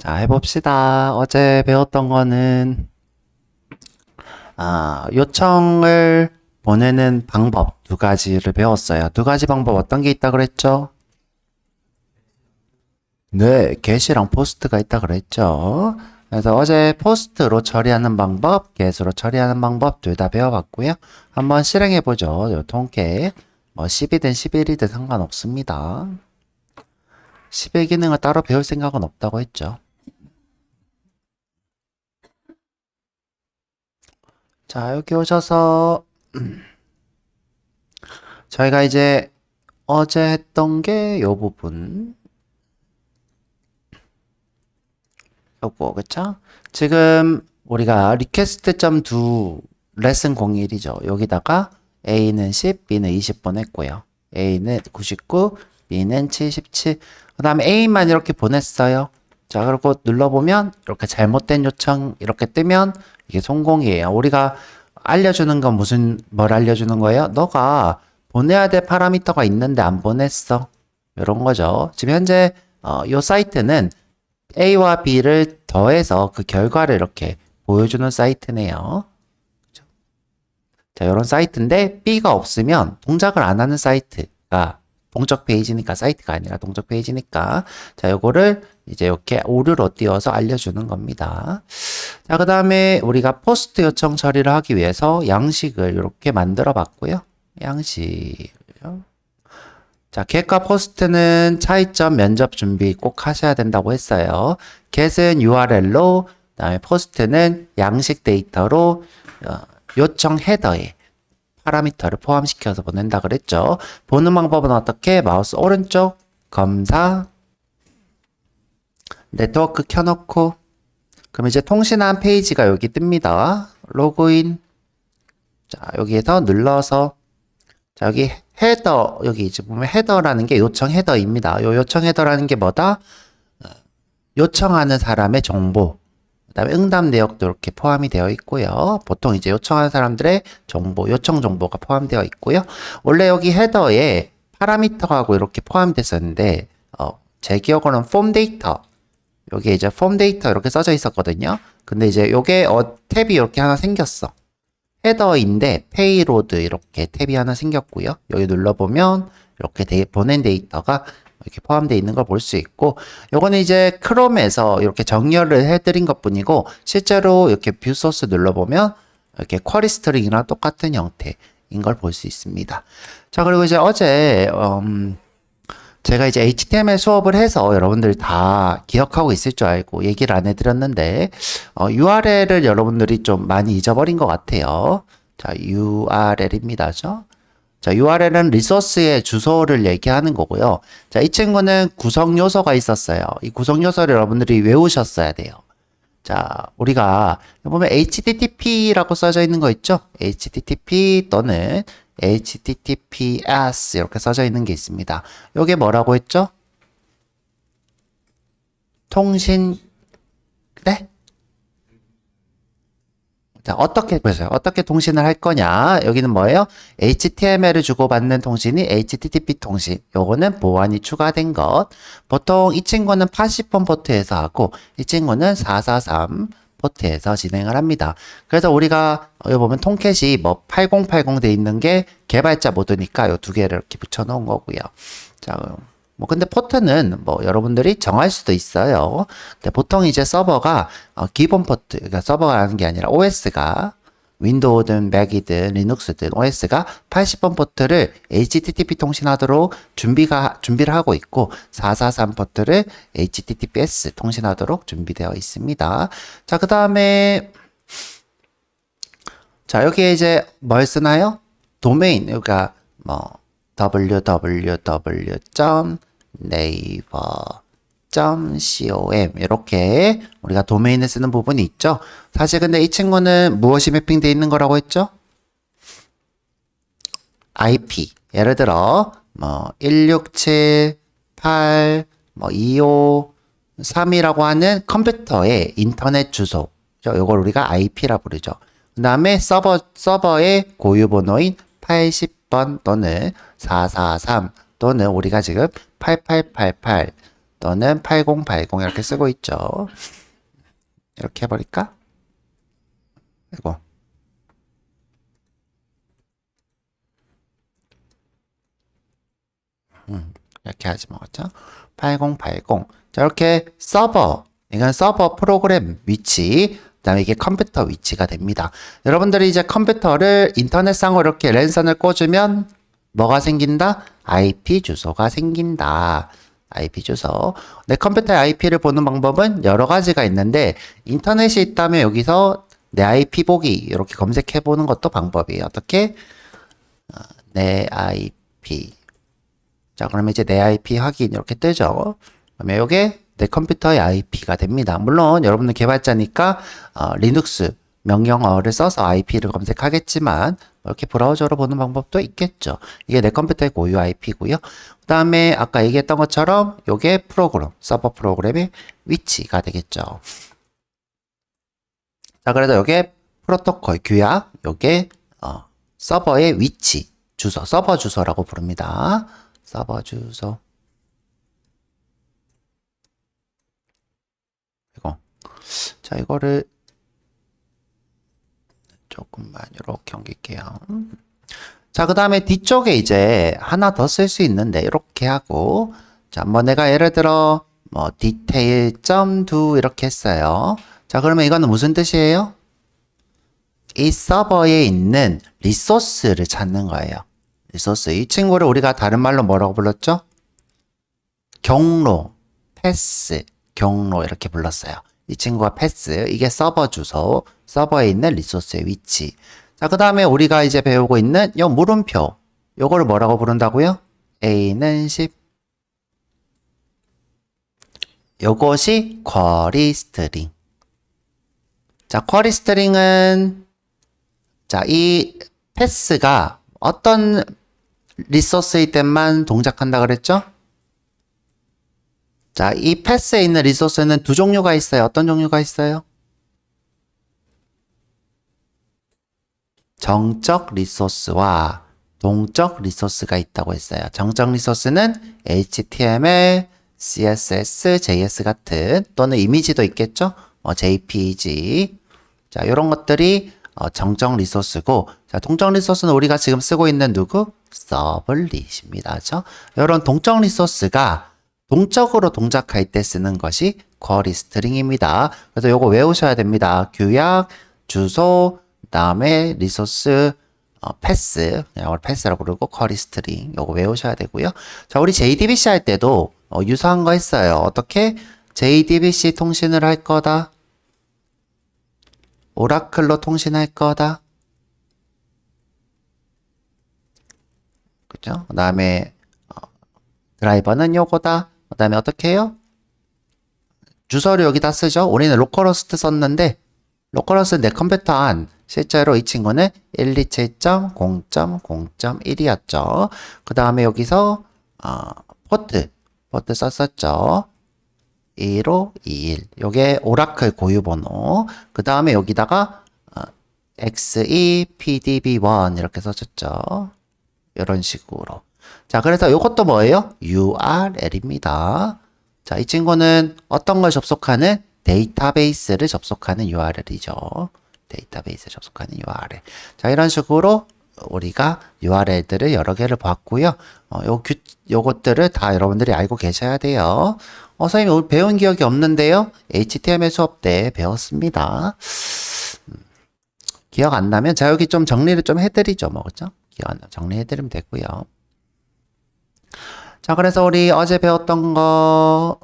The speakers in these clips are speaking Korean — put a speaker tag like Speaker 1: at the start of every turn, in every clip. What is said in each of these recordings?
Speaker 1: 자, 해봅시다. 어제 배웠던 거는, 요청을 보내는 방법 두 가지를 배웠어요. 두 가지 방법 어떤 게 있다 그랬죠? 네, 게시랑 포스트가 있다 그랬죠. 그래서 어제 포스트로 처리하는 방법, 게시로 처리하는 방법 둘 다 배워봤고요. 한번 실행해보죠. 요 통계. 뭐 10이든 11이든 상관없습니다. 10의 기능을 따로 배울 생각은 없다고 했죠. 자, 여기 오셔서 저희가 이제 어제 했던 게 요 부분 요거 그쵸? 지금 우리가 request.do 레슨 01이죠. 여기다가 A는 10, B는 20 보냈고요. A는 99, B는 77. 그 다음에 A만 이렇게 보냈어요. 자, 그리고 눌러보면 이렇게 잘못된 요청 이렇게 뜨면 이게 성공이에요. 우리가 알려주는 건 뭘 알려주는 거예요? 너가 보내야 될 파라미터가 있는데 안 보냈어. 이런 거죠. 지금 현재 요 사이트는 A와 B를 더해서 그 결과를 이렇게 보여주는 사이트네요. 자, 이런 사이트인데 B가 없으면 동작을 안 하는 사이트가 동적 페이지니까 사이트가 아니라 동적 페이지니까 자, 요거를 이제 이렇게 오류로 띄워서 알려주는 겁니다. 자, 그 다음에 우리가 포스트 요청 처리를 하기 위해서 양식을 이렇게 만들어 봤고요. 양식. 자, get과 post는 차이점 면접 준비 꼭 하셔야 된다고 했어요. get은 URL로, 그다음에 post는 양식 데이터로 요청 헤더에 파라미터를 포함시켜서 보낸다 그랬죠. 보는 방법은 어떻게? 마우스 오른쪽 검사 네트워크 켜놓고 그럼 이제 통신한 페이지가 여기 뜹니다. 로그인. 자, 여기에서 눌러서 자, 여기 헤더, 여기 이제 보면 헤더라는 게 요청 헤더입니다. 요 요청 헤더라는 게 뭐다? 요청하는 사람의 정보, 그 다음에 응답 내역도 이렇게 포함이 되어 있고요. 보통 이제 요청하는 사람들의 정보, 요청 정보가 포함되어 있고요. 원래 여기 헤더에 파라미터하고 이렇게 포함됐었는데, 제 기억으로는 폼 데이터, 여기 이제 폼 데이터 이렇게 써져 있었거든요. 근데 이제 요게 탭이 이렇게 하나 생겼어. 헤더인데 페이로드 이렇게 탭이 하나 생겼고요. 여기 눌러보면 이렇게 보낸 데이터가 이렇게 포함되어 있는 걸 볼 수 있고 요거는 이제 크롬에서 이렇게 정렬을 해드린 것 뿐이고 실제로 이렇게 뷰 소스 눌러보면 이렇게 쿼리 스트링이랑 똑같은 형태인 걸 볼 수 있습니다. 자, 그리고 이제 어제 제가 이제 HTML 수업을 해서 여러분들이 다 기억하고 있을 줄 알고 얘기를 안 해드렸는데 URL을 여러분들이 좀 많이 잊어버린 것 같아요. 자, URL입니다. 자, URL은 리소스의 주소를 얘기하는 거고요. 자, 이 친구는 구성 요소가 있었어요. 이 구성 요소를 여러분들이 외우셨어야 돼요. 자, 우리가 보면 HTTP라고 써져 있는 거 있죠? HTTP 또는 HTTPS 이렇게 써져 있는 게 있습니다. 요게 뭐라고 했죠? 통신, 네? 자, 어떻게 보세요? 어떻게 통신을 할 거냐? 여기는 뭐예요? HTML을 주고받는 통신이 HTTP 통신. 요거는 보안이 추가된 것. 보통 이 친구는 80번 포트에서 하고 이 친구는 443 포트에서 진행을 합니다. 그래서 우리가 여기 보면 통캣이 뭐 8080 돼 있는 게 개발자 모드니까 요 두 개를 이렇게 붙여 놓은 거고요. 자, 뭐 근데 포트는 뭐 여러분들이 정할 수도 있어요. 근데 보통 이제 서버가 기본 포트, 그러니까 서버가 하는 게 아니라 OS가 윈도우든 맥이든 리눅스든 OS가 80번 포트를 HTTP 통신하도록 준비를 하고 있고 443 포트를 HTTPS 통신하도록 준비되어 있습니다. 자, 그 다음에 자, 여기에 이제 뭘 쓰나요? 도메인, 그러니까 뭐 www.naver.com 이렇게 우리가 도메인을 쓰는 부분이 있죠. 사실 근데 이 친구는 무엇이 매핑되어 있는 거라고 했죠? IP. 예를 들어 뭐 167.8, 뭐 253이라고 하는 컴퓨터의 인터넷 주소. 이걸 우리가 IP라 부르죠. 그 다음에 서버의 고유 번호인 80번 또는 443 또는 우리가 지금 8888 또는 8080 이렇게 쓰고 있죠. 이렇게 해버릴까? 이거. 이렇게 하지 먹었죠? 8080. 자, 이렇게 서버. 이건 서버 프로그램 위치. 그 다음에 이게 컴퓨터 위치가 됩니다. 여러분들이 이제 컴퓨터를 인터넷상으로 이렇게 랜선을 꽂으면 뭐가 생긴다? IP 주소가 생긴다. IP 주소. 내 컴퓨터의 IP를 보는 방법은 여러 가지가 있는데 인터넷이 있다면 여기서 내 IP 보기 이렇게 검색해 보는 것도 방법이에요. 어떻게? 내 IP. 자, 그러면 이제 내 IP 확인 이렇게 뜨죠. 그러면 이게 내 컴퓨터의 IP가 됩니다. 물론 여러분은 개발자니까 리눅스 명령어를 써서 IP를 검색하겠지만 이렇게 브라우저로 보는 방법도 있겠죠. 이게 내 컴퓨터의 고유 IP고요. 그 다음에 아까 얘기했던 것처럼 이게 프로그램, 서버 프로그램의 위치가 되겠죠. 자, 그래서 이게 프로토콜 규약, 이게 서버의 위치, 주소, 서버 주소라고 부릅니다. 서버 주소. 이거. 자, 이거를 조금만 이렇게 옮길게요. 자, 그 다음에 뒤쪽에 이제 하나 더 쓸 수 있는데 이렇게 하고, 자, 뭐 내가 예를 들어 뭐 detail.do 이렇게 했어요. 자, 그러면 이거는 무슨 뜻이에요? 이 서버에 있는 리소스를 찾는 거예요. 리소스. 이 친구를 우리가 다른 말로 뭐라고 불렀죠? 경로, 패스, 경로 이렇게 불렀어요. 이 친구가 패스, 이게 서버 주소, 서버에 있는 리소스의 위치. 자, 그 다음에 우리가 이제 배우고 있는 요 물음표, 요거를 뭐라고 부른다고요? A는 10. 요것이 쿼리 스트링. 자, 쿼리 스트링은 자, 이 패스가 어떤 리소스일 때만 동작한다 그랬죠? 자, 이 패스에 있는 리소스는 두 종류가 있어요. 어떤 종류가 있어요? 정적 리소스와 동적 리소스가 있다고 했어요. 정적 리소스는 HTML, CSS, JS 같은 또는 이미지도 있겠죠? JPG. 자, 이런 것들이 정적 리소스고, 자, 동적 리소스는 우리가 지금 쓰고 있는 누구? 서블릿입니다. 그죠? 이런 동적 리소스가 동적으로 동작할 때 쓰는 것이 쿼리 스트링입니다. 그래서 요거 외우셔야 됩니다. 규약, 주소, 그 다음에 리소스, 패스, 그냥 패스라고 부르고 쿼리 스트링 요거 외우셔야 되고요. 자, 우리 JDBC 할 때도 유사한 거 했어요. 어떻게? JDBC 통신을 할 거다. 오라클로 통신할 거다. 그죠? 그 다음에 드라이버는 요거다. 그 다음에 어떻게 해요? 주소를 여기다 쓰죠. 우리는 로컬호스트 썼는데 로컬호스트 내 컴퓨터 안 실제로 이 친구는 127.0.0.1이었죠. 그 다음에 여기서 포트 썼었죠. 1521 요게 오라클 고유 번호. 그 다음에 여기다가 XE PDB1 이렇게 써줬죠. 이런 식으로. 자, 그래서 요것도 뭐예요? URL입니다. 자, 이 친구는 어떤 걸 접속하는? 데이터베이스를 접속하는 URL이죠. 데이터베이스를 접속하는 URL. 자, 이런 식으로 우리가 URL들을 여러 개를 봤고요. 요것들을 다 여러분들이 알고 계셔야 돼요. 선생님, 오늘 배운 기억이 없는데요? HTML 수업 때 배웠습니다. 기억 안 나면, 자, 여기 좀 정리를 좀 해드리죠. 뭐, 그죠? 기억 안 나면 정리해드리면 되고요. 자, 그래서 우리 어제 배웠던 거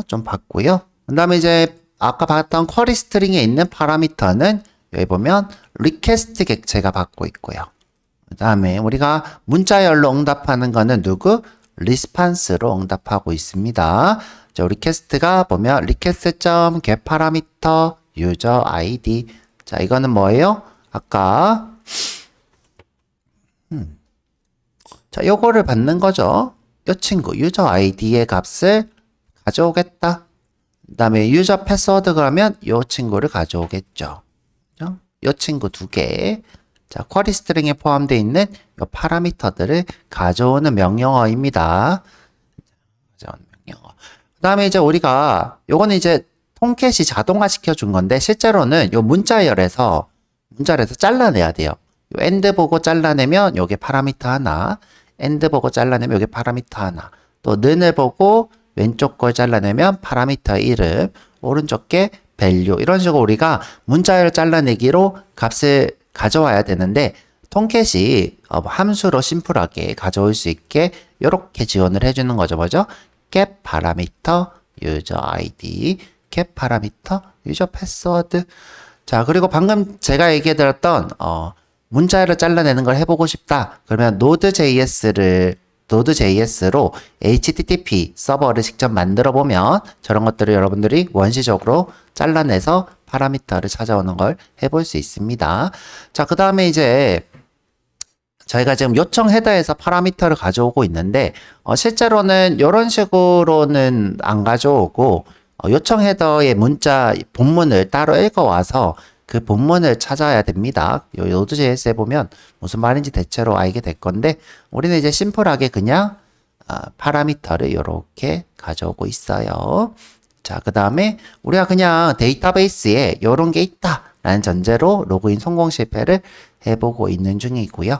Speaker 1: 좀 봤고요. 그 다음에 이제 아까 봤던 쿼리 스트링에 있는 파라미터는 여기 보면 리퀘스트 객체가 받고 있고요. 그 다음에 우리가 문자열로 응답하는 거는 누구? 리스판스로 응답하고 있습니다. 자, 리퀘스트가 보면 request.getParameter user ID. 자, 이거는 뭐예요? 아까 자, 요거를 받는 거죠. 요 친구 유저 아이디의 값을 가져오겠다. 그 다음에 유저 패스워드 그러면 요 친구를 가져오겠죠. 그죠? 요 친구 두 개. 자, 쿼리 스트링에 포함되어 있는 이 파라미터들을 가져오는 명령어입니다. 가져오는 명령어. 그 다음에 이제 우리가 요거는 이제 톰캣이 자동화 시켜준 건데 실제로는 요 문자열에서 잘라내야 돼요. 요 엔드 보고 잘라내면 요게 파라미터 하나, 엔드 보고 잘라내면 요게 파라미터 하나, 또 는을 보고 왼쪽 걸 잘라내면 파라미터 이름, 오른쪽 게 value, 이런 식으로 우리가 문자열 잘라내기로 값을 가져와야 되는데 톰캣이 함수로 심플하게 가져올 수 있게 이렇게 지원을 해주는 거죠. 뭐죠? get parameter user ID, get parameter user password. 자, 그리고 방금 제가 얘기해 드렸던 문자열을 잘라내는 걸 해보고 싶다. 그러면 Node.js로 HTTP 서버를 직접 만들어 보면 저런 것들을 여러분들이 원시적으로 잘라내서 파라미터를 찾아오는 걸 해볼 수 있습니다. 자, 그 다음에 이제 저희가 지금 요청 헤더에서 파라미터를 가져오고 있는데 실제로는 이런 식으로는 안 가져오고 요청 헤더의 문자 본문을 따로 읽어와서 그 본문을 찾아야 됩니다. 요 Node.js에 보면 무슨 말인지 대체로 알게 될 건데 우리는 이제 심플하게 그냥 파라미터를 이렇게 가져오고 있어요. 자, 그 다음에 우리가 그냥 데이터베이스에 이런 게 있다라는 전제로 로그인 성공 실패를 해보고 있는 중이고요.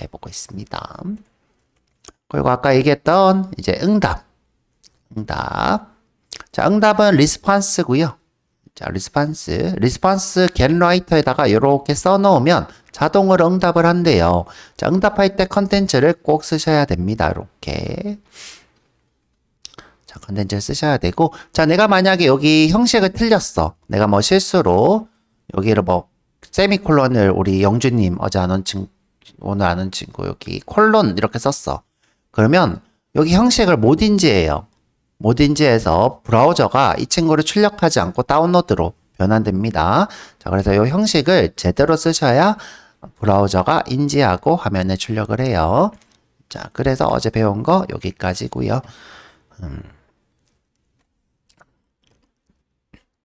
Speaker 1: 해보고 있습니다. 그리고 아까 얘기했던 이제 응답. 자, 응답은 리스판스고요. 자, 리스판스 getWriter에다가 이렇게 써놓으면 자동으로 응답을 한대요. 자, 응답할 때 컨텐츠를 꼭 쓰셔야 됩니다. 이렇게. 자, 컨텐츠를 쓰셔야 되고, 자, 내가 만약에 여기 형식을 틀렸어. 내가 뭐 실수로 여기를 뭐 세미콜론을 우리 영주님 오늘 아는 친구 여기 콜론 이렇게 썼어. 그러면 여기 형식을 못 인지해요. 못 인지해서 브라우저가 이 친구를 출력하지 않고 다운로드로 변환됩니다. 자, 그래서 이 형식을 제대로 쓰셔야 브라우저가 인지하고 화면에 출력을 해요. 자, 그래서 어제 배운 거 여기까지고요.